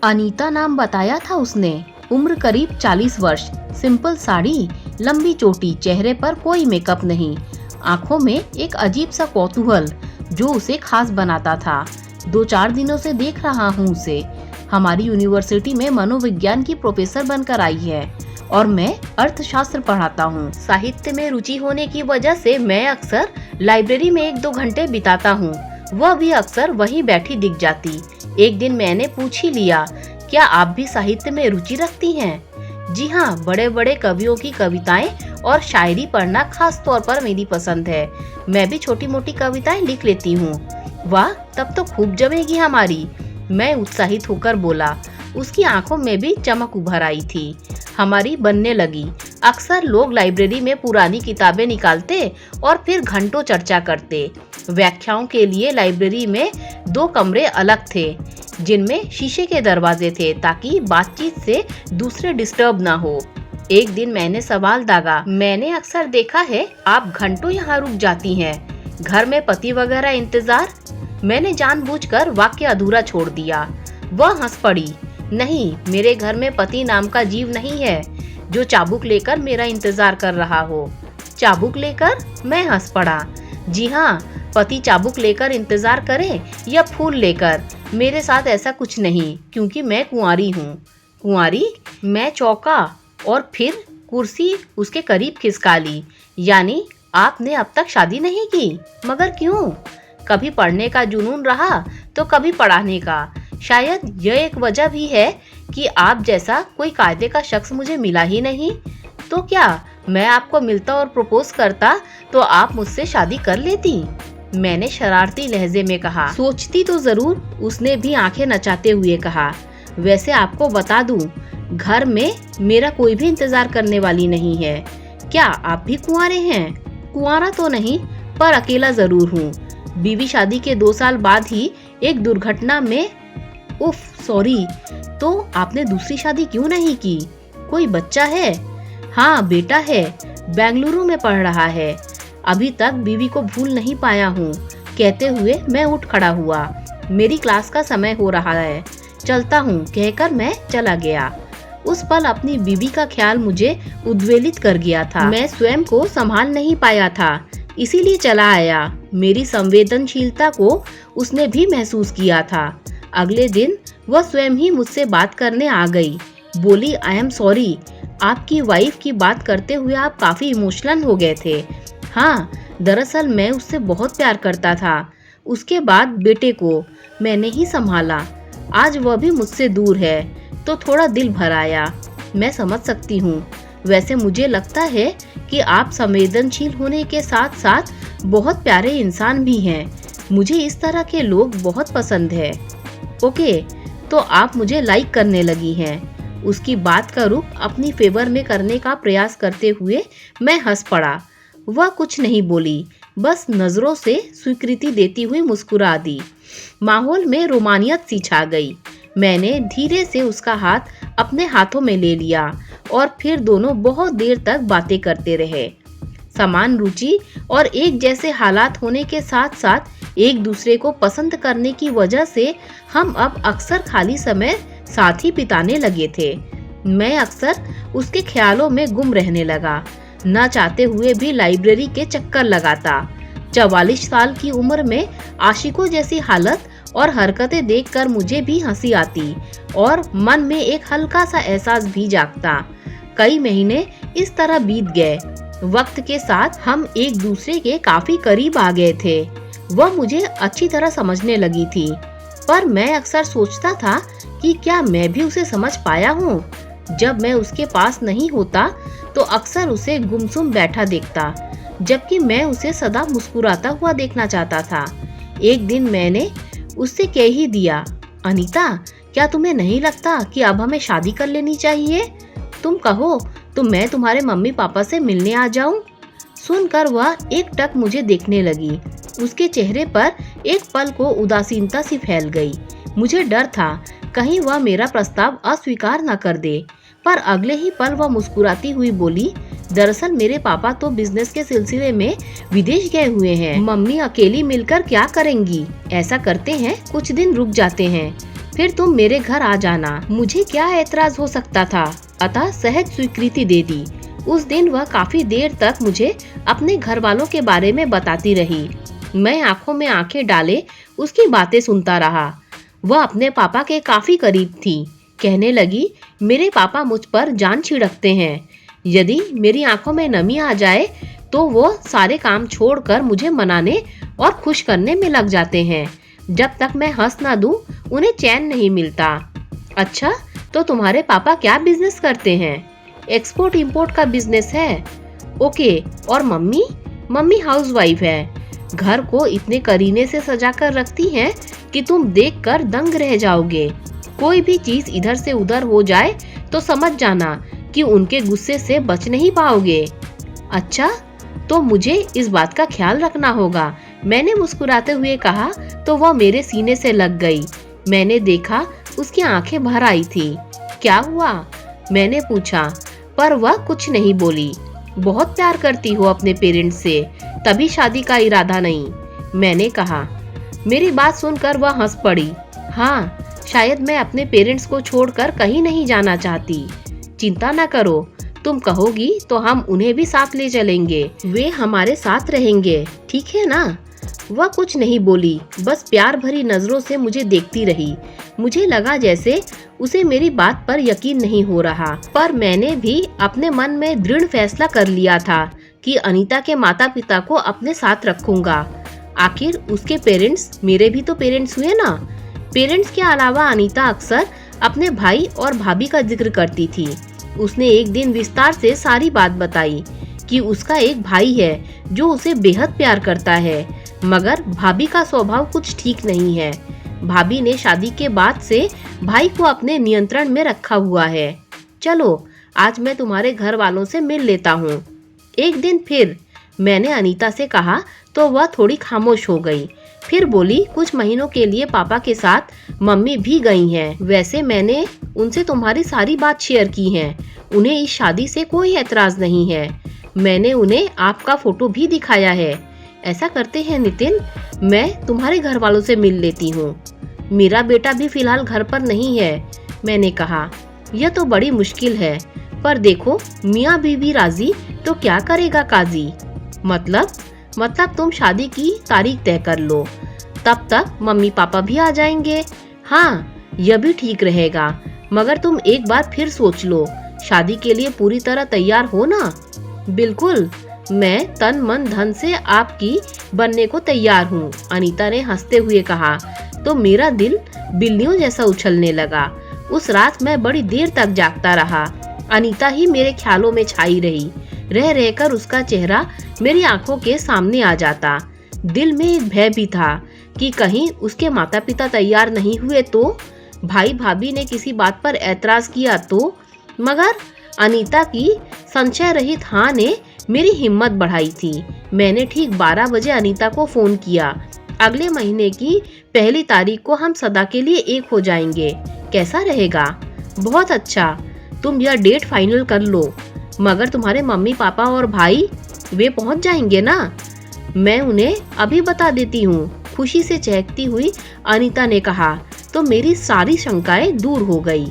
अनीता नाम बताया था उसने। उम्र करीब 40 वर्ष, सिंपल साड़ी, लंबी चोटी, चेहरे पर कोई मेकअप नहीं, आंखों में एक अजीब सा कौतूहल जो उसे खास बनाता था। 2-4 दिनों से देख रहा हूँ उसे। हमारी यूनिवर्सिटी में मनोविज्ञान की प्रोफेसर बनकर आई है और मैं अर्थशास्त्र पढ़ाता हूँ। साहित्य में रुचि होने की वजह से मैं अक्सर लाइब्रेरी में 1-2 घंटे बिताता हूँ। वह भी अक्सर वहीं बैठी दिख जाती। एक दिन मैंने पूछ ही लिया, क्या आप भी साहित्य में रुचि रखती हैं? जी हाँ, बड़े बड़े कवियों की कविताएं और शायरी पढ़ना खास तौर पर मेरी पसंद है। मैं भी छोटी मोटी कविताएं लिख लेती हूँ। वाह, तब तो खूब जमेगी हमारी, मैं उत्साहित होकर बोला। उसकी आंखों में भी चमक उभर आई थी। हमारी बनने लगी। अक्सर लोग लाइब्रेरी में पुरानी किताबें निकालते और फिर घंटों चर्चा करते। व्याख्याओं के लिए लाइब्रेरी में 2 कमरे अलग थे जिनमें शीशे के दरवाजे थे ताकि बातचीत से दूसरे डिस्टर्ब ना हो। एक दिन मैंने सवाल दागा, मैंने अक्सर देखा है आप घंटों यहाँ रुक जाती हैं, घर में पति वगैरह इंतजार? मैंने जानबूझकर वाक्य अधूरा छोड़ दिया। वह हंस पड़ी। नहीं, मेरे घर में पति नाम का जीव नहीं है जो चाबुक लेकर मेरा इंतजार कर रहा हो। चाबुक लेकर? मैं हंस पड़ा। जी हाँ, पति चाबुक लेकर इंतजार करे या फूल लेकर, मेरे साथ ऐसा कुछ नहीं, क्योंकि मैं कुंवारी हूँ। कुंवारी? मैं चौंका और फिर कुर्सी उसके करीब खिसका ली। यानी आपने अब तक शादी नहीं की? मगर क्यों? कभी पढ़ने का जुनून रहा तो कभी पढ़ाने का। शायद यह एक वजह भी है कि आप जैसा कोई कायदे का शख्स मुझे मिला ही नहीं। तो क्या मैं आपको मिलता और प्रपोज करता तो आप मुझसे शादी कर लेती? मैंने शरारती लहजे में कहा। सोचती तो जरूर, उसने भी आंखें नचाते हुए कहा। वैसे आपको बता दूं, घर में मेरा कोई भी इंतजार करने वाली नहीं है। क्या आप भी कुंवारे हैं? कुंवारा तो नहीं, पर अकेला जरूर हूँ। बीवी शादी के 2 साल बाद ही एक दुर्घटना में। उफ, सॉरी। तो आपने दूसरी शादी क्यों नहीं की? कोई बच्चा है? हाँ, बेटा है, बेंगलुरु में पढ़ रहा है। अभी तक बीवी को भूल नहीं पाया हूँ। कहते हुए मैं उठ खड़ा हुआ। मेरी क्लास का समय हो रहा है, चलता हूँ कहकर मैं चला गया। उस पल अपनी बीवी का ख्याल मुझे उद्वेलित कर गया था। मैं स्वयं को संभाल नहीं पाया था, इसीलिए चला आया। मेरी संवेदनशीलता को उसने भी महसूस किया था। अगले दिन वह स्वयं ही मुझसे बात करने आ गई। बोली, आई एम सॉरी, आपकी वाइफ की बात करते हुए आप काफी इमोशनल हो गए थे। हाँ, दरअसल मैं उससे बहुत प्यार करता था। उसके बाद बेटे को मैंने ही संभाला। आज वह भी मुझसे दूर है तो थोड़ा दिल भर आया। मैं समझ सकती हूँ। वैसे मुझे लगता है कि आप संवेदनशील होने के साथ साथ बहुत प्यारे इंसान भी हैं। मुझे इस तरह के लोग बहुत पसंद है। ओके, तो आप मुझे लाइक करने लगी हैं। उसकी बात का रुख अपनी फेवर में करने का प्रयास करते हुए मैं हंस पड़ा। वह कुछ नहीं बोली, बस नजरों से स्वीकृति देती हुई मुस्कुरा दी। माहौल में रोमानियत सी छा गई। मैंने धीरे से उसका हाथ अपने हाथों में ले लिया और फिर दोनों बहुत देर तक बातें करते रहे। समान रुचि और एक जैसे हालात होने के साथ साथ एक दूसरे को पसंद करने की वजह से हम अब अक्सर खाली समय साथ ही बिताने लगे थे। मैं अक्सर उसके ख्यालों में गुम रहने लगा, न चाहते हुए भी लाइब्रेरी के चक्कर लगाता। 44 साल की उम्र में आशिकों जैसी हालत और हरकतें देखकर मुझे भी हंसी आती और मन में एक हल्का सा एहसास भी जागता। कई महीने इस तरह बीत गए। वक्त के साथ हम एक दूसरे के काफी करीब आ गए थे। वह मुझे अच्छी तरह समझने लगी थी, पर मैं अक्सर सोचता था कि क्या मैं भी उसे समझ पाया हूँ। जब मैं उसके पास नहीं होता तो अक्सर उसे गुमसुम बैठा देखता, जबकि मैं उसे सदा मुस्कुराता हुआ देखना चाहता था। एक दिन मैंने उससे कह ही दिया, अनीता, क्या तुम्हें नहीं लगता कि अब हमें शादी कर लेनी चाहिए? तुम कहो तो मैं तुम्हारे मम्मी पापा से मिलने आ जाऊं? सुनकर वह एकटक मुझे देखने लगी। उसके चेहरे पर एक पल को उदासीनता सी फैल गई। मुझे डर था कहीं वह मेरा प्रस्ताव अस्वीकार न कर दे, पर अगले ही पल वह मुस्कुराती हुई बोली, दरअसल मेरे पापा तो बिजनेस के सिलसिले में विदेश गए हुए हैं। मम्मी अकेली मिलकर क्या करेंगी? ऐसा करते हैं, कुछ दिन रुक जाते हैं, फिर तुम मेरे घर आ जाना। मुझे क्या एतराज हो सकता था, अतः सहज स्वीकृति दे दी। उस दिन वह काफी देर तक मुझे अपने घर वालों के बारे में बताती रही। मैं आंखों में आंखें डाले उसकी बातें सुनता रहा। वह अपने पापा के काफी करीब थी। कहने लगी, मेरे पापा मुझ पर जान छिड़कते हैं। यदि मेरी आंखों में नमी आ जाए तो वो सारे काम छोड़कर मुझे मनाने और खुश करने में लग जाते हैं। जब तक मैं हंस ना दूं, उन्हें चैन नहीं मिलता। अच्छा, तो तुम्हारे पापा क्या बिजनेस करते हैं? एक्सपोर्ट इंपोर्ट का बिजनेस है। ओके, और मम्मी? मम्मी हाउसवाइफ है। घर को इतने करीने से सजा कर रखती हैं कि तुम देखकर दंग रह जाओगे। कोई भी चीज इधर से उधर हो जाए तो समझ जाना कि उनके गुस्से से बच नहीं पाओगे। अच्छा, तो मुझे इस बात का ख्याल रखना होगा, मैंने मुस्कुराते हुए कहा तो वह मेरे सीने से लग गई। मैंने देखा उसकी आंखें भर आई थी। क्या हुआ? मैंने पूछा, पर वह कुछ नहीं बोली। बहुत प्यार करती हो अपने पेरेंट्स से, तभी शादी का इरादा नहीं, मैंने कहा। मेरी बात सुनकर वह हंस पड़ी। हाँ, शायद मैं अपने पेरेंट्स को छोड़कर कहीं नहीं जाना चाहती। चिंता न करो, तुम कहोगी तो हम उन्हें भी साथ ले चलेंगे, वे हमारे साथ रहेंगे, ठीक है ना? वह कुछ नहीं बोली, बस प्यार भरी नजरों से मुझे देखती रही। मुझे लगा जैसे उसे मेरी बात पर यकीन नहीं हो रहा, पर मैंने भी अपने मन में दृढ़ फैसला कर लिया था कि अनीता के माता पिता को अपने साथ रखूंगा। आखिर उसके पेरेंट्स मेरे भी तो पेरेंट्स हुए ना। पेरेंट्स के अलावा अनीता अक्सर अपने भाई और भाभी का जिक्र करती थी। उसने एक दिन विस्तार से सारी बात बताई कि उसका एक भाई है जो उसे बेहद प्यार करता है, मगर भाभी का स्वभाव कुछ ठीक नहीं है। भाभी ने शादी के बाद से भाई को अपने नियंत्रण में रखा हुआ है। चलो, आज मैं तुम्हारे घर वालों से मिल लेता हूँ। एक दिन फिर मैंने अनीता से कहा तो वह थोड़ी खामोश हो गई। फिर बोली, कुछ महीनों के लिए पापा के साथ मम्मी भी गई हैं। वैसे मैंने उनसे तुम्हारी सारी बात शेयर की है। उन्हें इस शादी से कोई एतराज नहीं है। मैंने उन्हें आपका फोटो भी दिखाया है। ऐसा करते हैं नितिन, मैं तुम्हारे घर वालों से मिल लेती हूँ। मेरा बेटा भी फिलहाल घर पर नहीं है, मैंने कहा। यह तो बड़ी मुश्किल है, पर देखो मियाँ बीवी राजी तो क्या करेगा काजी। मतलब तुम शादी की तारीख तय कर लो, तब तक मम्मी पापा भी आ जाएंगे। हाँ, यह भी ठीक रहेगा, मगर तुम एक बार फिर सोच लो, शादी के लिए पूरी तरह तैयार हो ना? बिल्कुल, मैं तन मन धन से आपकी बनने को तैयार हूँ, अनीता ने हंसते हुए कहा। तो मेरा दिल बिल्लियों जैसा उछलने लगा। उस रात मैं बड़ी देर तक जागता रहा। अनीता ही मेरे ख्यालों में छाई रही। रह रहकर उसका चेहरा मेरी आंखों के सामने आ जाता। दिल में एक भय भी था कि कहीं उसके माता पिता तैयार नहीं हुए तो, भाई भाभी ने किसी बात पर ऐतराज किया तो। मगर अनीता की संशय रहित हाँ ने मेरी हिम्मत बढ़ाई थी। मैंने ठीक 12 बजे अनीता को फोन किया। अगले महीने की पहली तारीख को हम सदा के लिए एक हो जाएंगे, कैसा रहेगा? बहुत अच्छा, तुम यह डेट फाइनल कर लो। मगर तुम्हारे मम्मी पापा और भाई, वे पहुंच जाएंगे ना? मैं उन्हें अभी बता देती हूँ, खुशी से चहकती हुई अनीता ने कहा। तो मेरी सारी शंकाएं दूर हो गई।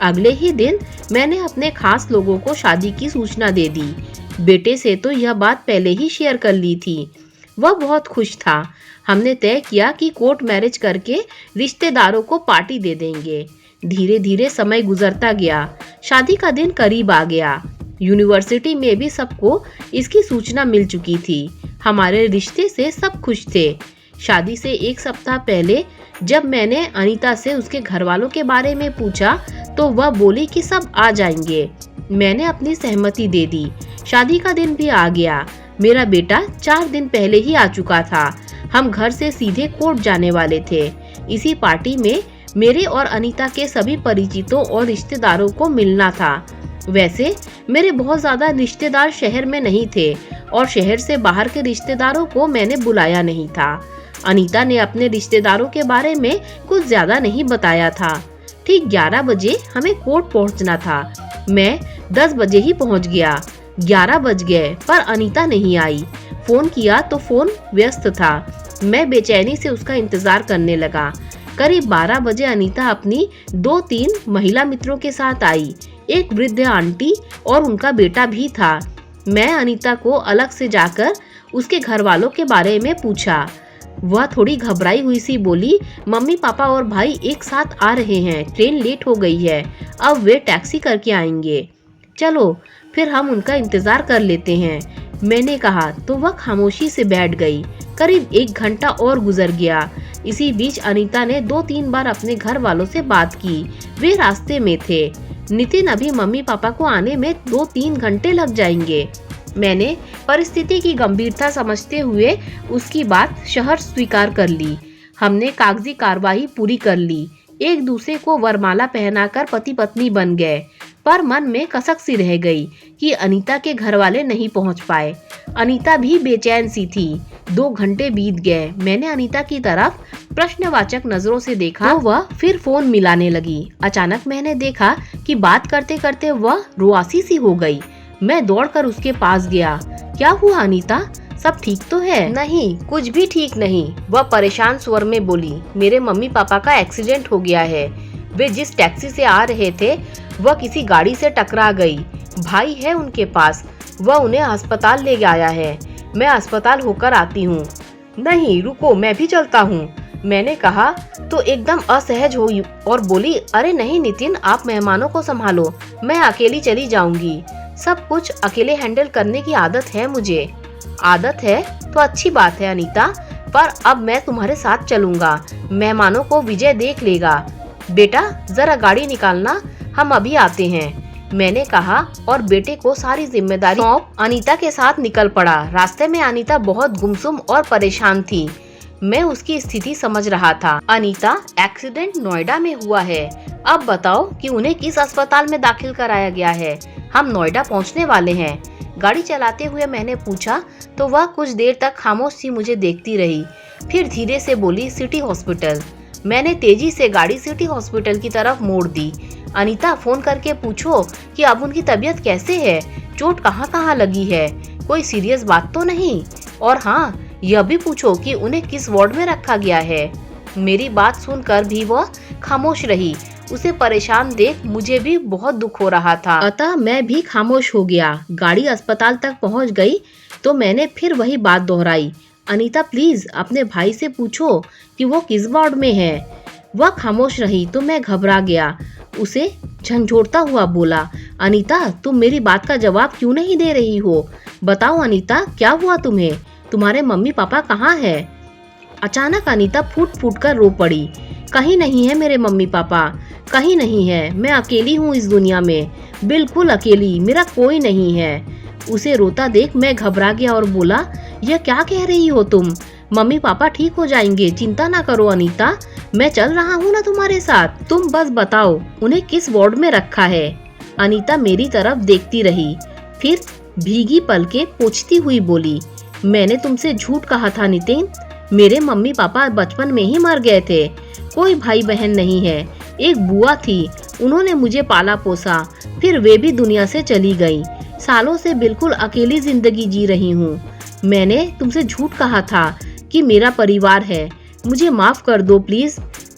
अगले ही दिन मैंने अपने खास लोगों को शादी की सूचना दे दी। बेटे से तो यह बात पहले ही शेयर कर ली थी। वह बहुत खुश था। हमने तय किया कि कोर्ट मैरिज करके रिश्तेदारों को पार्टी दे देंगे। धीरे धीरे समय गुजरता गया। शादी का दिन करीब आ गया। यूनिवर्सिटी में भी सबको इसकी सूचना मिल चुकी थी। हमारे रिश्ते से सब खुश थे। शादी से एक सप्ताह पहले जब मैंने अनीता से उसके घर वालों के बारे में पूछा तो वह बोली कि सब आ जाएंगे। मैंने अपनी सहमति दे दी। शादी का दिन भी आ गया। मेरा बेटा 4 दिन पहले ही आ चुका था। हम घर से सीधे कोर्ट जाने वाले थे। इसी पार्टी में मेरे और अनीता के सभी परिचितों और रिश्तेदारों को मिलना था। वैसे मेरे बहुत ज्यादा रिश्तेदार शहर में नहीं थे और शहर से बाहर के रिश्तेदारों को मैंने बुलाया नहीं था। अनीता ने अपने रिश्तेदारों के बारे में कुछ ज्यादा नहीं बताया था। ठीक 11 बजे हमें कोर्ट पहुंचना था। मैं 10 बजे ही पहुंच गया। 11 बज गए पर अनीता नहीं आई। फोन किया तो फोन व्यस्त था। मैं बेचैनी से उसका इंतजार करने लगा। करीब 12 बजे अनीता अपनी 2-3 महिला मित्रों के साथ आई। एक वृद्ध आंटी और उनका बेटा भी था। मैं अनीता को अलग से जाकर उसके घर वालों के बारे में पूछा। वह थोड़ी घबराई हुई सी बोली, मम्मी पापा और भाई एक साथ आ रहे हैं, ट्रेन लेट हो गई है, अब वे टैक्सी करके आएंगे। चलो फिर हम उनका इंतजार कर लेते हैं, मैंने कहा तो वह खामोशी से बैठ गई। करीब 1 घंटा और गुजर गया। इसी बीच अनीता ने 2-3 बार अपने घर वालों से बात की। वे रास्ते में थे। नितिन, अभी मम्मी पापा को आने में 2-3 घंटे लग जाएंगे। मैंने परिस्थिति की गंभीरता समझते हुए उसकी बात शहर स्वीकार कर ली। हमने कागजी कार्रवाई पूरी कर ली। एक दूसरे को वरमाला पहनाकर पति पत्नी बन गए। पर मन में कसक सी रह गई कि अनीता के घर वाले नहीं पहुंच पाए। अनीता भी बेचैन सी थी। 2 घंटे बीत गए। मैंने अनीता की तरफ प्रश्नवाचक नजरों से देखा तो वह फिर फोन मिलाने लगी। अचानक मैंने देखा कि बात करते करते वह रुआसी सी हो गई। मैं दौड़कर उसके पास गया। क्या हुआ अनीता, सब ठीक तो है? नहीं, कुछ भी ठीक नहीं, वह परेशान स्वर में बोली। मेरे मम्मी पापा का एक्सीडेंट हो गया है। वे जिस टैक्सी से आ रहे थे वह किसी गाड़ी से टकरा गई। भाई है उनके पास, वह उन्हें अस्पताल ले आया है। मैं अस्पताल होकर आती हूँ। नहीं रुको, मैं भी चलता हूँ, मैंने कहा तो एकदम असहज हुई और बोली, अरे नहीं नितिन, आप मेहमानों को संभालो, मैं अकेली चली जाऊंगी। सब कुछ अकेले हैंडल करने की आदत है मुझे। आदत है तो अच्छी बात है अनीता, पर अब मैं तुम्हारे साथ चलूंगा। मेहमानों को विजय देख लेगा। बेटा जरा गाड़ी निकालना, हम अभी आते हैं, मैंने कहा और बेटे को सारी जिम्मेदारी सौंप अनीता के साथ निकल पड़ा। रास्ते में अनीता बहुत गुमसुम और परेशान थी। मैं उसकी स्थिति समझ रहा था। अनीता, एक्सीडेंट नोएडा में हुआ है। अब बताओ कि उन्हें किस अस्पताल में दाखिल कराया गया है। हम नोएडा पहुंचने वाले हैं। गाड़ी चलाते हुए मैंने पूछा तो वह कुछ देर तक खामोश सी मुझे देखती रही। फिर धीरे से बोली, सिटी हॉस्पिटल। मैंने तेजी से गाड़ी सिटी हॉस्पिटल की तरफ मोड़ दी। अनीता, फोन करके पूछो कि अब उनकी तबीयत कैसे है, चोट कहाँ कहाँ लगी है, कोई सीरियस बात तो नहीं, और हाँ यह भी पूछो कि उन्हें किस वार्ड में रखा गया है। मेरी बात सुनकर भी वह खामोश रही। उसे परेशान देख मुझे भी बहुत दुख हो रहा था, अतः मैं भी खामोश हो गया। गाड़ी अस्पताल तक पहुंच गई तो मैंने फिर वही बात दोहराई, अनीता प्लीज अपने भाई से पूछो कि वो किस वार्ड में है। वह खामोश रही तो मैं घबरा गया। उसे झंझोड़ता हुआ बोला, अनीता तुम मेरी बात का जवाब क्यों नहीं दे रही हो? बताओ अनीता, क्या हुआ तुम्हें? तुम्हारे मम्मी पापा कहाँ है? अचानक अनीता फूट फूट कर रो पड़ी। कहीं नहीं है मेरे मम्मी पापा, कहीं नहीं है, मैं अकेली हूँ इस दुनिया में, बिल्कुल अकेली, मेरा कोई नहीं है। उसे रोता देख मैं घबरा गया और बोला, यह क्या कह रही हो तुम? मम्मी पापा ठीक हो जाएंगे, चिंता ना करो अनीता, मैं चल रहा हूँ ना तुम्हारे साथ। तुम बस बताओ उन्हें किस वार्ड में रखा है। अनीता मेरी तरफ देखती रही, फिर भीगी पलकें पोंछती हुई बोली, मैंने तुमसे झूठ कहा था नितिन, मेरे मम्मी पापा बचपन में ही मर गए थे। कोई भाई बहन नहीं है। एक बुआ थी, उन्होंने मुझे पाला पोसा, फिर वे भी दुनिया से चली गई। सालों से बिल्कुल अकेली जिंदगी जी रही हूँ। मैंने तुमसे झूठ कहा था कि मेरा परिवार है, मुझे माफ कर दो प्लीज।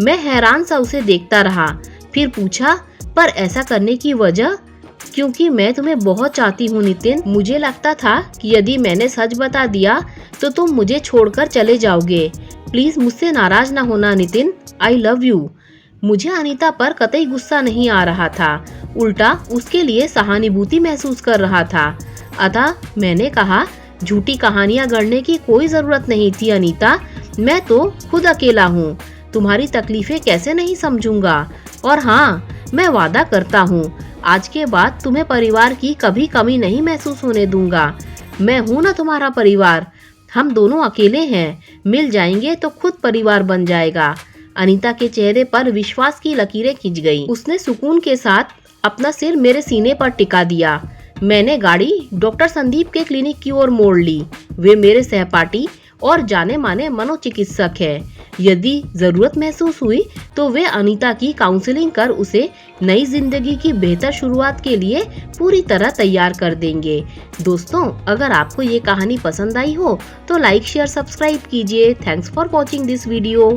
मैं हैरान सा उसे देखता रहा, फिर पूछा, पर ऐसा करने की वजह? क्योंकि मैं तुम्हें बहुत चाहती हूँ नितिन। मुझे लगता था कि यदि मैंने सच बता दिया तो तुम मुझे छोड़कर चले जाओगे। प्लीज मुझसे नाराज ना होना नितिन, आई लव यू। मुझे अनीता पर कतई गुस्सा नहीं आ रहा था, उल्टा उसके लिए सहानुभूति महसूस कर रहा था। अतः मैंने कहा, झूठी कहानियां गढ़ने की कोई जरूरत नहीं थी अनीता, मैं तो खुद अकेला हूँ, तुम्हारी तकलीफें कैसे नहीं समझूंगा। और हाँ, मैं वादा करता हूँ आज के बाद तुम्हें परिवार की कभी कमी नहीं महसूस होने दूंगा। मैं हूँ ना तुम्हारा परिवार, हम दोनों अकेले हैं, मिल जाएंगे तो खुद परिवार बन जाएगा। अनीता के चेहरे पर विश्वास की लकीरें खिंच गईं। उसने सुकून के साथ अपना सिर मेरे सीने पर टिका दिया। मैंने गाड़ी डॉक्टर संदीप के क्लिनिक की ओर मोड़ ली। वे मेरे सहपाठी और जाने माने मनोचिकित्सक है। यदि जरूरत महसूस हुई तो वे अनीता की काउंसलिंग कर उसे नई जिंदगी की बेहतर शुरुआत के लिए पूरी तरह तैयार कर देंगे। दोस्तों, अगर आपको ये कहानी पसंद आई हो तो लाइक शेयर सब्सक्राइब कीजिए। Thanks for watching this video.